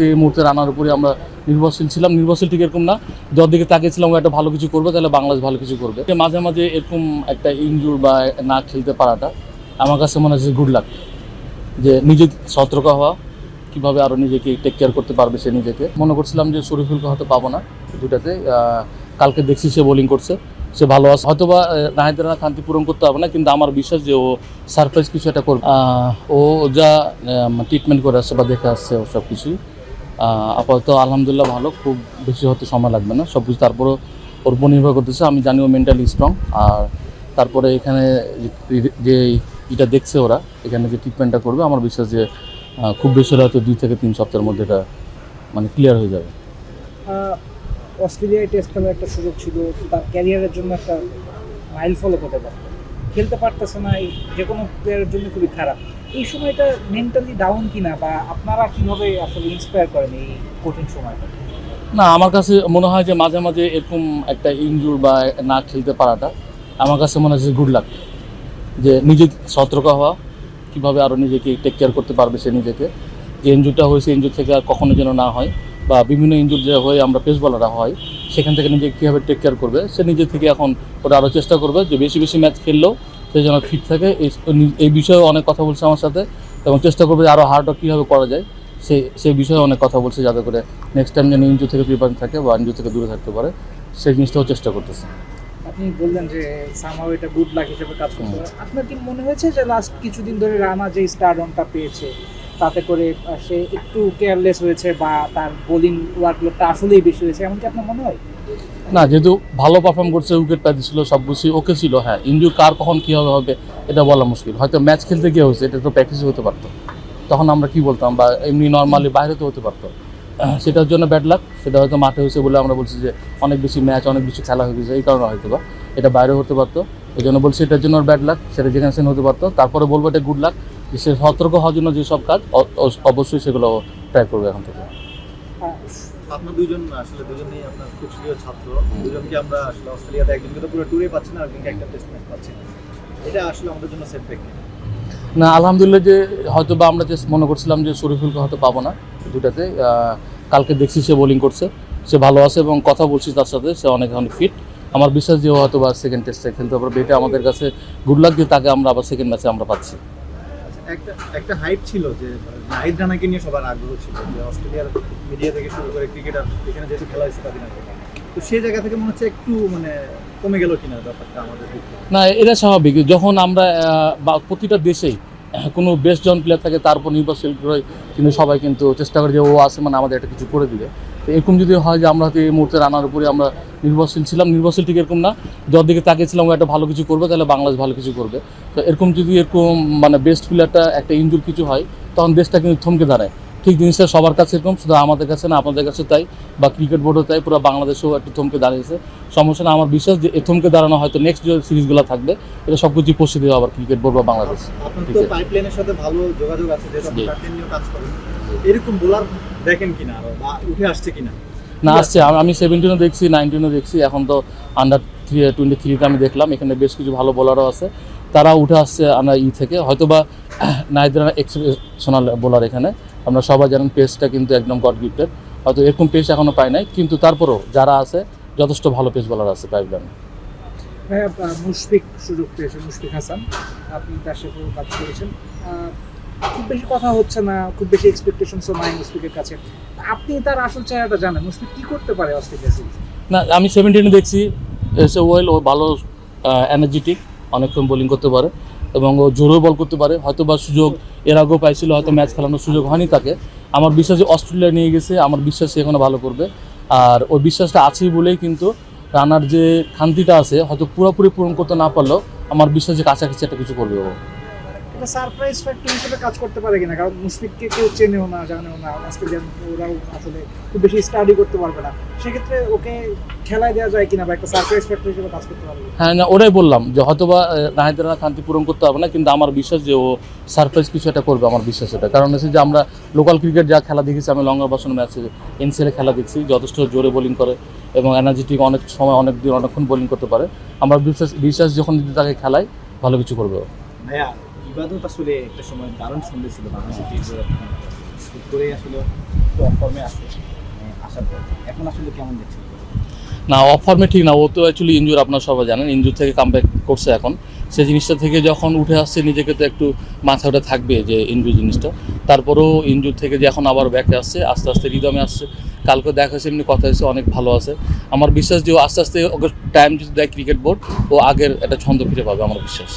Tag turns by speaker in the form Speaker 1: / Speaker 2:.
Speaker 1: এই মুহূর্তে রানার উপরে আমরা নির্ভরশীল ছিলাম। নির্ভরশীল ঠিক এরকম না, যার দিকে তাকিয়েছিলাম ও একটা ভালো কিছু করবে, তাহলে বাংলাদেশ ভালো কিছু করবে। মাঝে মাঝে এরকম একটা ইনজুর বা না খেলতে পারাটা আমার কাছে মনে হচ্ছে গুড লাক, যে নিজে সতর্ক হওয়া, কীভাবে আরও নিজেকে টেক কেয়ার করতে পারবে সে নিজেকে। মনে করছিলাম যে শরীফুলকে হয়তো পাবো না দুটাতে, কালকে দেখছি সে বোলিং করছে, সে ভালো আছে। হয়তো বা নাহিদ রানা খান্তি পূরণ করতে পারবে না, কিন্তু আমার বিশ্বাস যে ও সারপ্রাইজ কিছু একটা করবে। ও যা ট্রিটমেন্ট করে আসছে বা দেখে আসছে ও সব কিছুই আপাতত আলহামদুলিল্লাহ ভালো, খুব বেশি হতে সময় লাগবে না সব কিছু। তারপরও ওর উপর নির্ভর করতেছে, আমি জানি ও মেন্টালি স্ট্রং। আর তারপরে এখানে যে এটা দেখছে ওরা, এখানে যে ট্রিটমেন্টটা করবে, আমার বিশ্বাস যে খুব বেশি হলে হয়তো 2 থেকে 3 সপ্তাহের মধ্যে এটা মানে ক্লিয়ার হয়ে যাবে।
Speaker 2: অস্ট্রেলিয়ায় টেস্ট খেলার একটা সুযোগ ছিল, তার ক্যারিয়ারের জন্য একটা মাইল ফলো করতে পারত, খেলতে পারতেছে না, যে কোনো প্লেয়ারের জন্য খুবই খারাপ। এই সময়টা মেন্টালি ডাউন কিনা, বা আপনারা কীভাবে আসলে ইন্সপায়ার করেন এই কঠিন সময়টা?
Speaker 1: না, আমার কাছে মনে হয় যে মাঝে মাঝে এরকম একটা ইনজুর বা না খেলতে পারাটা আমার কাছে মনে হচ্ছে গুড লাক, যে নিজে সতর্ক হওয়া, কীভাবে আরও নিজেকে টেক কেয়ার করতে পারবে সে নিজেকে। যে ইনজুরটা হয়েছে, ইনজুর থেকে আর কখনো যেন না হয়, বা বিভিন্ন ইনজুর যে হয়ে আমরা পেস বলাররা হয়, সেখান থেকে নিজেকে কীভাবে টেক কেয়ার করবে সে নিজে থেকে এখন ওটা আরও চেষ্টা করবে, যে বেশি বেশি ম্যাচ খেললেও সে যেন ফিট থাকে। এই বিষয়ে অনেক কথা বলছে আমার সাথে, এবং চেষ্টা করবে যে আরও হার্ডওয়ার্ক কীভাবে করা যায় সেই বিষয়ে অনেক কথা বলছে, যাতে করে নেক্সট টাইম যেন ইনজুর থেকে প্রিপারেশন থাকে বা ইনজুর থেকে দূরে থাকতে পারে, সেই জিনিসটাও চেষ্টা করতেছে।
Speaker 2: আপনি বললেন যে সামহাও এটা গুড লাক হিসেবে কাজ করতে পারে। আপনার কি মনে হয়েছে যে লাস্ট কিছুদিন ধরে রানা যে স্টারডমটা পেয়েছে, তাতে করে সে একটু কেয়ারলেস হয়েছে, বা তার বোলিং ওয়ার্কলোডটা আসলেই বেশি হয়েছে, এমনকি আপনার মনে হয়?
Speaker 1: না, যেহেতু ভালো পারফর্ম করছে, উইকেট পাইছিল, সব কিছুই ওকে ছিল। হ্যাঁ, ইনজুর কার কখন কীভাবে হবে এটা বলা মুশকিল। হয়তো ম্যাচ খেলতে গিয়ে হয়েছে, এটা তো প্র্যাকটিসে হতে পারতো, তখন আমরা কি বলতাম, বা এমনি নর্মালি বাইরে তো হতে পারতো। সেটার জন্য ব্যাড লাক, সেটা হয়তো মাঠে হয়েছে বলে আমরা বলছি যে অনেক বেশি ম্যাচ, অনেক বেশি খেলা হয়ে গেছে, এই কারণে হয়তো বা এটা বাইরে হতে পারতো। এই জন্য বলছি এটার জন্য ব্যাড লাক, সেটা যেখানে সেখানে হতে পারতো। তারপরে বলবো এটা গুড লাক, যে সে সতর্ক হওয়ার জন্য যেসব কাজ অবশ্যই সেগুলো ট্রাই করবে এখন থেকে।
Speaker 3: আপনার দুজনেই আপনার খুব প্রিয় ছাত্র, দুজনকে আমরা আসলে অস্ট্রেলিয়াতে একজনকে তো পুরো ট্যুরে পাচ্ছি না, একজনকে একটা টেস্ট ম্যাচ পাচ্ছি, এটা আসলে আমাদের জন্য সেটব্যাক
Speaker 1: না। আলহামদুলিল্লাহ, যে হয়তো বা আমরা যে মনে করছিলাম যে শরীফুলকে হয়তো পাবো না দুটাতে, কালকে দেখছি সে বোলিং করছে, সে ভালো আছে, এবং কথা বলছি তার সাথে, সে অনেক ফিট। আমার বিশ্বাস যে ও হয়তো বা সেকেন্ড টেস্টে খেলতে পারবে, এটা আমাদের কাছে গুড লাক যে তাকে আমরা আবার সেকেন্ড ম্যাচে আমরা পাচ্ছি।
Speaker 3: একটা হাইপ ছিল যে নাহিদ রানাকে নিয়ে সবার আগ্রহ ছিল, যে অস্ট্রেলিয়ার মিডিয়া থেকে শুরু করে ক্রিকেটার এখানে যেহেতু খেলা হয়েছে তাদের, তো সেই জায়গা থেকে মনে হচ্ছে একটু কমে গেল কিনা ব্যাপারটা আমাদের।
Speaker 1: না, এটা স্বাভাবিক। যখন আমরা প্রতিটা দেশেই কোনো বেস্ট জন প্লেয়ার থাকে, তার উপর নির্ভরশীল করে কিন্তু সবাই কিন্তু চেষ্টা করে যে ও আসে মানে আমাদের একটা কিছু করে দিবে। তো এরকম যদি হয় যে আমরা হয়তো এই মুহূর্তে রানার উপরে আমরা নির্ভরশীল ছিলাম, নির্ভরশীল ঠিক এরকম না, যার দিকে তাকিয়েছিলাম ও একটা ভালো কিছু করবে, তাহলে বাংলাদেশ ভালো কিছু করবে। তো এরকম যদি বেস্ট প্লেয়ারটা একটা ইনজুর কিছু হয়, তখন দেশটা কিন্তু থমকে দাঁড়ায়। ঠিক জিনিসটা সবার কাছে এরকম, শুধু আমাদের কাছে না, আপনাদের কাছে তাই, বা ক্রিকেট বোর্ডও তাই, পুরো বাংলাদেশেও একটু থমকে দাঁড়িয়েছে। সমস্যা না, আমার বিশ্বাস যে থমকে দাঁড়ানো হয়তো নেক্সট যে সিরিজগুলো থাকবে এটা সব কিছু পৌঁছে দেবে আবার ক্রিকেট বোর্ড বা বাংলাদেশ।
Speaker 3: আপনার তো পাইপলাইনের সাথে ভালো যোগাযোগ আছে, যেটা কন্টিনিউ কাজ করেন, এরকম বোলার দেখেন কিনা আরো, বা উঠে আসছে কিনা?
Speaker 1: না, আসছে। আমি 17-ও দেখছি, 19-ও দেখছি, এখন তো আন্ডার 23-তে আমি দেখলাম এখানে বেশ কিছু ভালো বোলারও আছে, তারা উঠে আসছে আমরা থেকে। হয়তো বা নাহিদ রানা এক্সেপশনাল বোলার, এখানে আমরা সবাই জানেন পেসটা কিন্তু একদম গড গিফটেড, হয়তো এরকম পেস এখনও পাই নাই, কিন্তু তারপরেও যারা আছে যথেষ্ট ভালো পেস বোলার আছে পাইপলাইনে।
Speaker 2: মুশফিক সুযোগ পেয়েছে, মুশফিক হাসান, আপনি তার সাথে কাজ করেছেন, খুব বেশি কথা হচ্ছে না, খুব বেশি এক্সপেকটেশনসও নাই মুশফিকের কাছে। আপনি তার আসল চেহারাটা জানেন, মুশফিক কী করতে পারে অস্ট্রেলিয়া সিরিজে?
Speaker 1: না, আমি 17-এ দেখছি, এসে ওয়েল, ও ভালো এনার্জেটিক, অনেকক্ষণ বোলিং করতে পারে, এবং ও জোরেও বল করতে পারে। হয়তো বা সুযোগ এর আগেও পাইছিল, হয়তো ম্যাচ খেলানোর সুযোগ হয়নি তাকে। আমার বিশ্বাস যে অস্ট্রেলিয়া নিয়ে গেছে, আমার বিশ্বাস সে এখনও ভালো করবে। আর ওই বিশ্বাসটা আছেই বলেই কিন্তু রানার যে খান্তিটা আছে, হয়তো পুরোপুরি পূরণ করতে না পারলেও আমার বিশ্বাস যে কাছাকাছি একটা কিছু করবে ও।
Speaker 2: এটা সারপ্রাইজ ফ্যাক্টর হিসেবে কাজ করতে পারে কিনা, কারণ মুশফিককে কেউ চেনেও না, জানেও না, অস্ট্রেলিয়ান ওরাও আসলে খুব বেশি স্টাডি করতে পারবে না, সেক্ষেত্রে ওকে খেলায় দেওয়া যায় কিনা, বা একটা সারপ্রাইজ ফ্যাক্টর হিসেবে কাজ করতে পারবে?
Speaker 1: হ্যাঁ, না, ওটাই বললাম যে হয়তো বা নাহিদ রানা খান্তি পূরণ করতে পারবে না, কিন্তু আমার বিশ্বাস যে ও সারপ্রাইজ কিছু একটা করবে, আমার বিশ্বাস এটা। কারণ হচ্ছে যে আমরা লোকাল ক্রিকেট যা খেলা দেখেছি, আমি লঙ্গর বাসন ম্যাচে এনসিএলে খেলা দেখছি, যথেষ্ট জোরে বোলিং করে এবং এনার্জেটিক, অনেক সময় অনেক দিন অনেকক্ষণ বোলিং করতে পারে। আমার বিশ্বাস যখন যদি তাকে খেলায় ভালো কিছু করবে ও।
Speaker 3: ভাইয়া, ইবাদত আসলে একটা সময় দারুণ সুন্দর ছিল বাংলাদেশের ক্রিকেট। হুট করেই আসলে একটু অফ ফর্মে আসে আসার পর এখন আসলে কেমন দেখছেন?
Speaker 1: না, অফ ফর্মে ঠিক না, ও তো অ্যাকচুয়ালি ইনজুর, আপনারা সবাই জানেন, ইনজুর থেকে কামব্যাক করছে এখন। সেই জিনিসটা থেকে যখন উঠে আসছে নিজেকে তো একটু মাথা ওটা থাকবে যে ইনজুর জিনিসটা। তারপরেও ইনজুর থেকে যে এখন আবার ব্যাকে আসছে, আস্তে আস্তে রিদমে আসছে। কালকে দেখা হয়েছে, এমনি কথা হয়েছে, অনেক ভালো আছে। আমার বিশ্বাস যে ও আস্তে আস্তে ওকে টাইম যদি দেয় ক্রিকেট বোর্ড, ও আগের একটা ছন্দ ফিরে পাবে, আমার বিশ্বাস।